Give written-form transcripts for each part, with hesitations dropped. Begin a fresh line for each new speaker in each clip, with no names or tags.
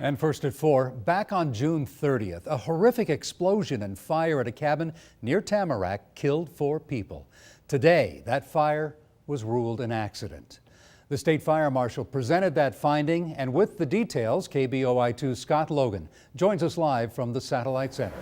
And first at 4, back on June 30th, a horrific explosion and fire at a cabin near Tamarack killed 4 people. Today, that fire was ruled an accident. The state fire marshal presented that finding, and with the details, KBOI2's Scott Logan joins us live from the Satellite Center.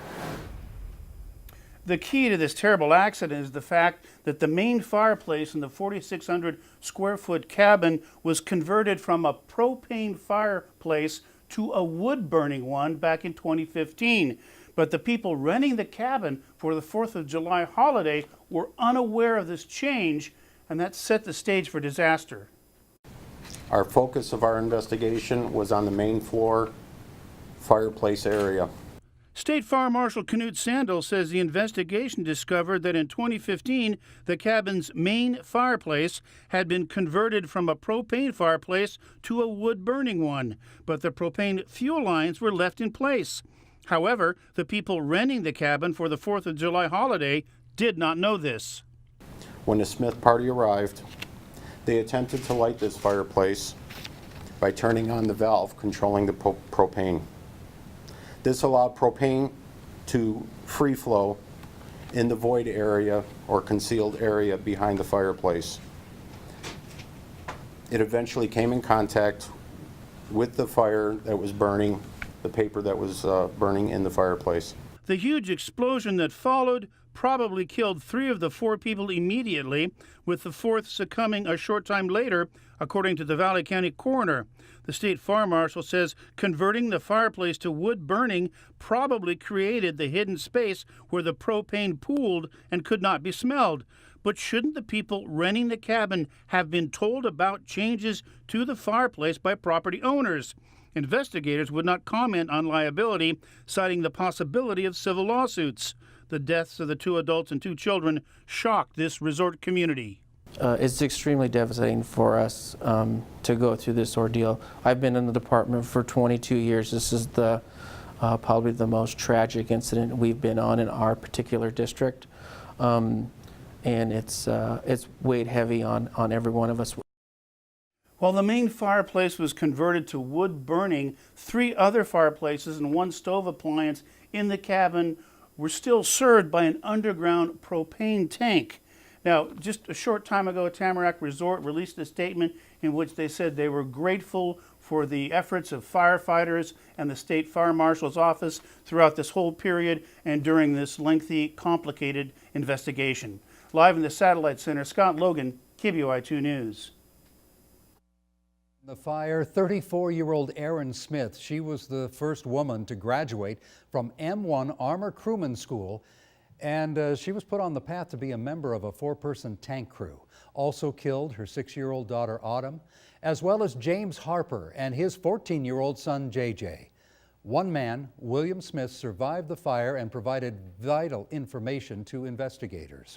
The key to this terrible accident is the fact that the main fireplace in the 4,600 square foot cabin was converted from a propane fireplace to a wood-burning one back in 2015. But the people renting the cabin for the 4th of July holiday were unaware of this change, and that set the stage for disaster.
Our focus of our investigation was on the main floor fireplace area.
State Fire Marshal Knut Sandel says the investigation discovered that in 2015, the cabin's main fireplace had been converted from a propane fireplace to a wood-burning one, but the propane fuel lines were left in place. However, the people renting the cabin for the 4th of July holiday did not know this.
When the Smith party arrived, they attempted to light this fireplace by turning on the valve controlling the propane. This allowed propane to free flow in the void area or concealed area behind the fireplace. It eventually came in contact with the fire that was burning, the paper that was burning in the fireplace.
The huge explosion that followed probably killed 3 of the 4 people immediately, with the 4th succumbing a short time later, according to the Valley County coroner. The state fire marshal says converting the fireplace to wood burning probably created the hidden space where the propane pooled and could not be smelled. But shouldn't the people renting the cabin have been told about changes to the fireplace by property owners? Investigators would not comment on liability, citing the possibility of civil lawsuits. The deaths of the 2 adults and 2 children shocked this resort community.
It's extremely devastating for us to go through this ordeal. I've been in the department for 22 years. This is probably the most tragic incident we've been on in our particular district, and it's weighed heavy on every one of us.
While the main fireplace was converted to wood burning, 3 other fireplaces and 1 stove appliance in the cabin were still served by an underground propane tank. Now, just a short time ago, Tamarack Resort released a statement in which they said they were grateful for the efforts of firefighters and the state fire marshal's office throughout this whole period and during this lengthy, complicated investigation. Live in the Satellite Center, Scott Logan, KBOI2 News.
The fire, 34-year-old Erin Smith. She was the first woman to graduate from M1 Armor Crewman School, and she was put on the path to be a member of a 4-person tank crew. Also killed her 6-year-old daughter Autumn, as well as James Harper and his 14-year-old son JJ. One man, William Smith, survived the fire and provided vital information to investigators.